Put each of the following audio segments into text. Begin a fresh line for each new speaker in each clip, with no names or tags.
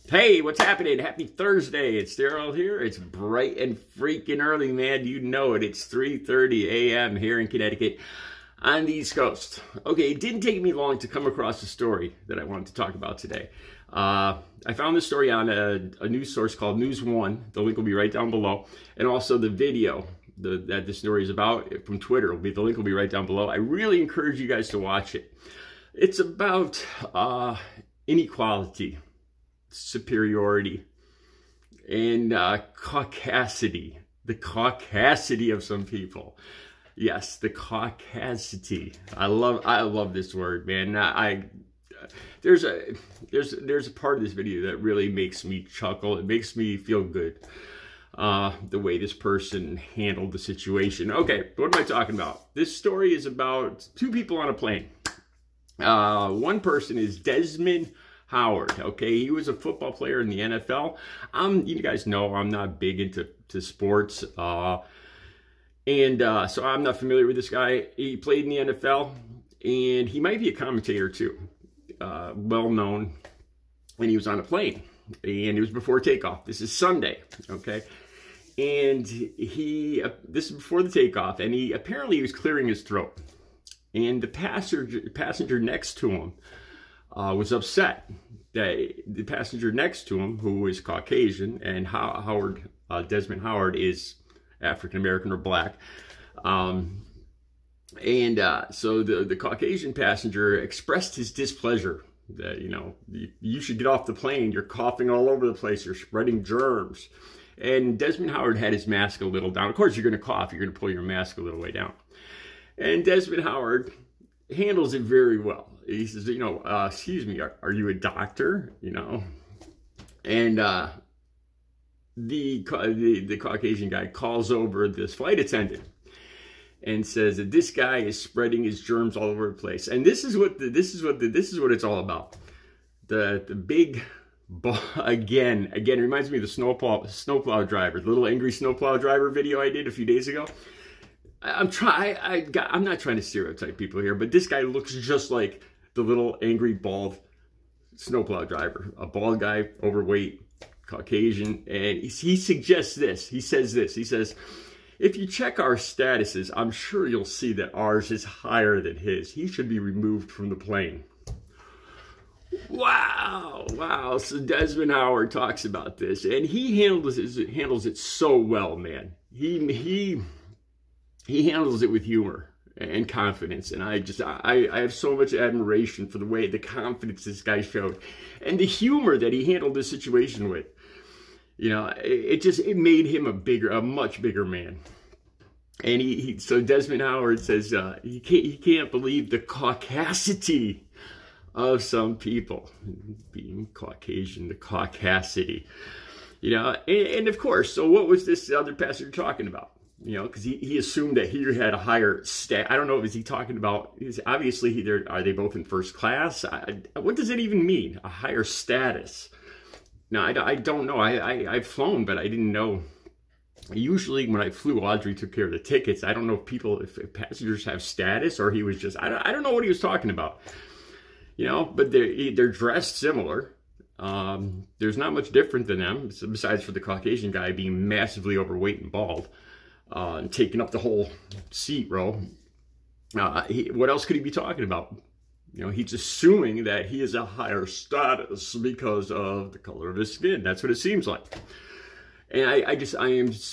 Hey, what's happening? Happy Thursday. It's Daryl here. It's bright and freaking early, man. You know it. It's 3:30 a.m. here in Connecticut on the East Coast. Okay, it didn't take me long to come across a story that I wanted to talk about today. I found this story on a news source called News One. The link will be right down below. And also the video that this story is about from Twitter. The link will be right down below. I really encourage you guys to watch it. It's about inequality, superiority, and caucasity. The caucasity of some people. Yes, the caucasity. I love this word, man. There's a part of this video that really makes me chuckle. It makes me feel good. The way this person handled the situation. Okay, what am I talking about? This story is about two people on a plane. One person is Desmond Howard. Okay, he was a football player in the NFL. You guys know I'm not big into sports, so I'm not familiar with this guy. He played in the NFL, and he might be a commentator too, well known. And he was on a plane, and it was before takeoff. This is Sunday, okay, and this is before the takeoff, and he was clearing his throat, and the passenger next to him was upset. The passenger next to him, who is Caucasian, and Desmond Howard is African American or black, so the Caucasian passenger expressed his displeasure that, you should get off the plane. You're coughing all over the place. You're spreading germs. And Desmond Howard had his mask a little down. Of course, you're going to cough. You're going to pull your mask a little way down. And Desmond Howard handles it very well. He says, excuse me, are you a doctor? And the Caucasian guy calls over this flight attendant and says that this guy is spreading his germs all over the place. And this is what it's all about. The big ball, again, it reminds me of the snowplow driver, the little angry snowplow driver video I did a few days ago. I'm not trying to stereotype people here, but this guy looks just like the little angry bald snowplow driver, a bald guy, overweight, Caucasian, and he suggests this. He says, if you check our statuses, I'm sure you'll see that ours is higher than his. He should be removed from the plane. Wow. So Desmond Howard talks about this, and he handles it so well, man. He handles it with humor and confidence, and I have so much admiration for the confidence this guy showed, and the humor that he handled this situation with. It made him a much bigger man. And so Desmond Howard says he can't believe the caucasity of some people, being Caucasian, the caucasity. And of course, so what was this other pastor talking about? Because he assumed that he had a higher stat. I don't know, is he talking about, obviously, are they both in first class? What does it even mean, a higher status? No, I don't know. I've flown, but I didn't know. Usually when I flew, Audrey took care of the tickets. I don't know if passengers have status, or he was just, I don't know what he was talking about. But they're dressed similar. There's not much different than them, besides for the Caucasian guy being massively overweight and bald. And taking up the whole seat row. What else could he be talking about? He's assuming that he is a higher status because of the color of his skin. That's what it seems like. And I have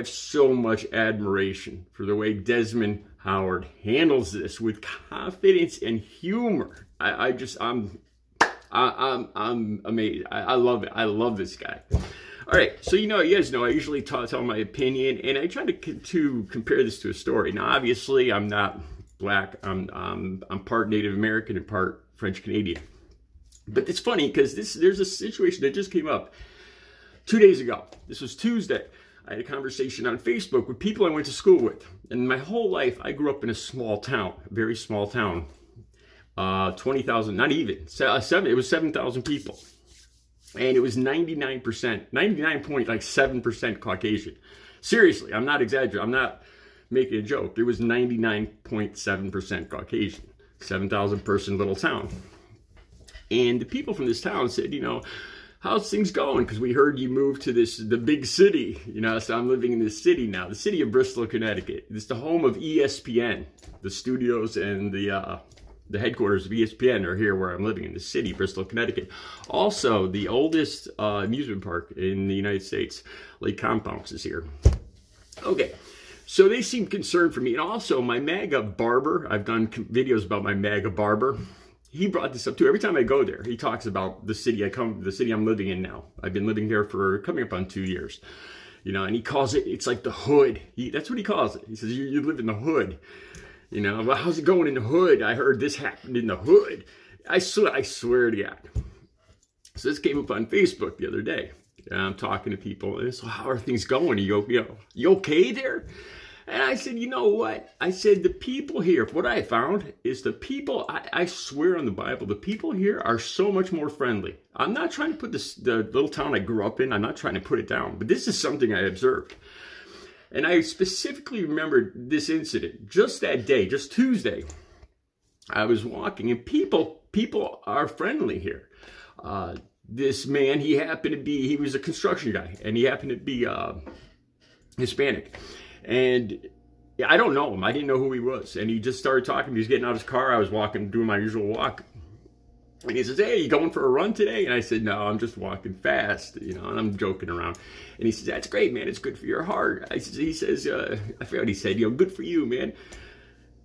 so much admiration for the way Desmond Howard handles this with confidence and humor. I'm amazed. I love it. I love this guy. All right, so you guys know I usually tell my opinion, and I try to compare this to a story. Now, obviously, I'm not black. I'm part Native American and part French Canadian. But it's funny because there's a situation that just came up 2 days ago. This was Tuesday. I had a conversation on Facebook with people I went to school with, and my whole life I grew up in a small town, a very small town, 20,000, not even it was 7,000 people. And it was 99.7% Caucasian. Seriously, I'm not exaggerating. I'm not making a joke. It was 99.7% Caucasian. 7,000 person little town. And the people from this town said, how's things going? Because we heard you moved to the big city, you know, so I'm living in this city now, the city of Bristol, Connecticut. It's the home of ESPN. The studios and the headquarters of ESPN are here where I'm living in the city, Bristol, Connecticut. Also, the oldest amusement park in the United States, Lake Compounce, is here. Okay. So they seem concerned for me. And also my MAGA barber, I've done videos about my MAGA barber. He brought this up too. Every time I go there, he talks about the city I'm living in now. I've been living there for coming up on 2 years. You know, and he calls it's like the hood. That's what he calls it. He says, you live in the hood. You know, well, how's it going in the hood? I heard this happened in the hood. I swear to God. So this came up on Facebook the other day. And I'm talking to people, and so how are things going? You okay there? And I said, you know what? I said, the people here, what I found is the people, I swear on the Bible, the people here are so much more friendly. I'm not trying to put the little town I grew up in, I'm not trying to put it down, but this is something I observed. And I specifically remembered this incident, just that day, just Tuesday. I was walking, and people are friendly here. This man, he was a construction guy, and he happened to be Hispanic. And I don't know him. I didn't know who he was. And he just started talking. He was getting out of his car. I was walking, doing my usual walk. And he says, hey, you going for a run today? And I said, no, I'm just walking fast, you know, and I'm joking around. And he says, that's great, man. It's good for your heart. He says, I forgot what he said, you know, good for you, man.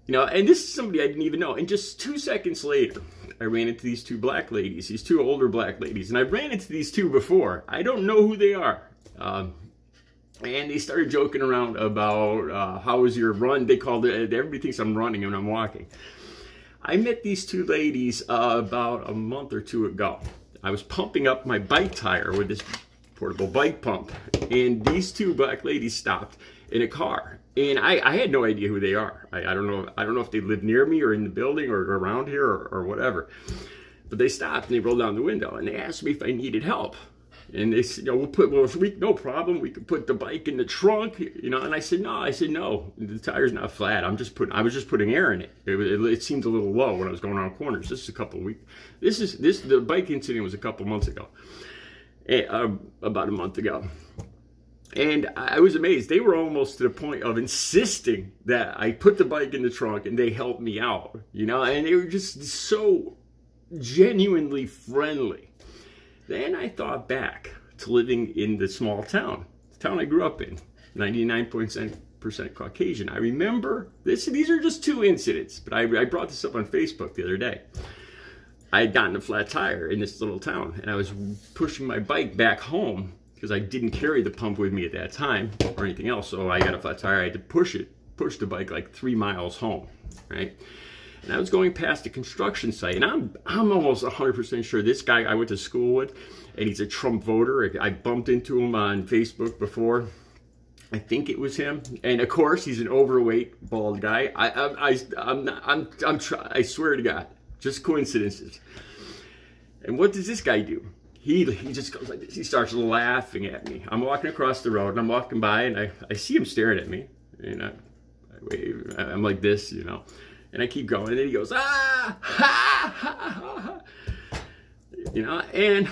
You know, and this is somebody I didn't even know. And just 2 seconds later, I ran into these two black ladies, these two older black ladies. And I ran into these two before. I don't know who they are. And they started joking around about how was your run. They called it, everybody thinks I'm running and I'm walking. I met these two ladies about a month or two ago. I was pumping up my bike tire with this portable bike pump. And these two black ladies stopped in a car. And I had no idea who they are. I don't know if they live near me or in the building or around here or whatever. But they stopped and they rolled down the window and they asked me if I needed help. And they said, you know, no problem. We could put the bike in the trunk, you know. And I said, no. The tire's not flat. I was just putting air in it. It seemed a little low when I was going around corners. This is a couple of weeks. The bike incident was a couple months ago, about a month ago. And I was amazed. They were almost to the point of insisting that I put the bike in the trunk and they helped me out, you know. And they were just so genuinely friendly. Then I thought back to living in the small town, the town I grew up in, 99% Caucasian. I remember this. These are just two incidents, but I brought this up on Facebook the other day. I had gotten a flat tire in this little town, and I was pushing my bike back home because I didn't carry the pump with me at that time or anything else. So I got a flat tire. I had to push the bike like 3 miles home, right? And I was going past a construction site, and I'm almost 100% sure this guy I went to school with, and he's a Trump voter. I bumped into him on Facebook before. I think it was him, and of course he's an overweight bald guy. I swear to God, just coincidences. And what does this guy do? He just goes like this. He starts laughing at me. I'm walking across the road, and I'm walking by, and I see him staring at me, and I wave. I'm like this, you know. And I keep going, and then he goes, ah, ha, ha, ha, ha. You know, and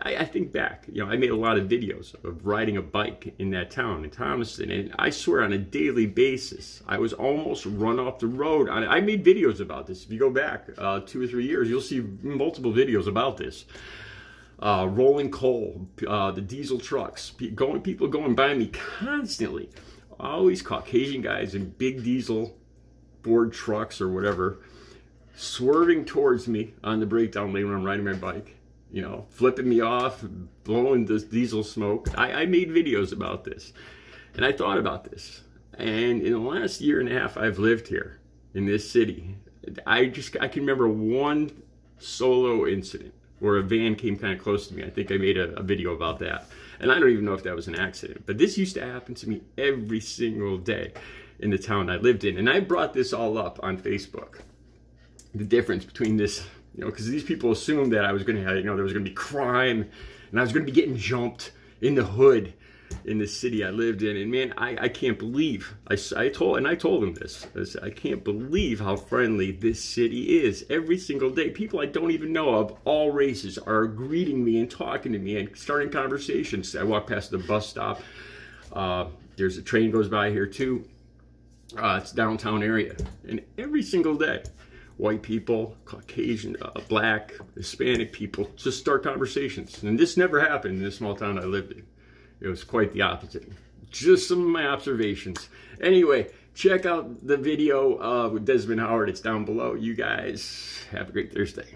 I think back, you know, I made a lot of videos of riding a bike in that town, in Thomaston, and I swear on a daily basis, I was almost run off the road. I made videos about this. If you go back 2 or 3 years, you'll see multiple videos about this. Rolling coal, the diesel trucks, people going by me constantly. All these Caucasian guys in big diesel Ford trucks or whatever, swerving towards me on the breakdown lane when I'm riding my bike, you know, flipping me off, blowing this diesel smoke. I made videos about this, and I thought about this. And in the last year and a half I've lived here in this city, I can remember one solo incident where a van came kind of close to me. I think I made a video about that. And I don't even know if that was an accident, but this used to happen to me every single day in the town I lived in. And I brought this all up on Facebook. The difference between this, you know, because these people assumed that I was going to have, you know, there was going to be crime and I was going to be getting jumped in the hood, in the city I lived in, and man, I can't believe, I told him this, I can't believe how friendly this city is. Every single day, people I don't even know of, all races, are greeting me and talking to me and starting conversations. I walk past the bus stop, there's a train goes by here too. It's downtown area, and every single day, white people, Caucasian, black, Hispanic people just start conversations. And this never happened in the small town I lived in. It was quite the opposite. Just some of my observations. Anyway, check out the video with Desmond Howard. It's down below. You guys have a great Thursday.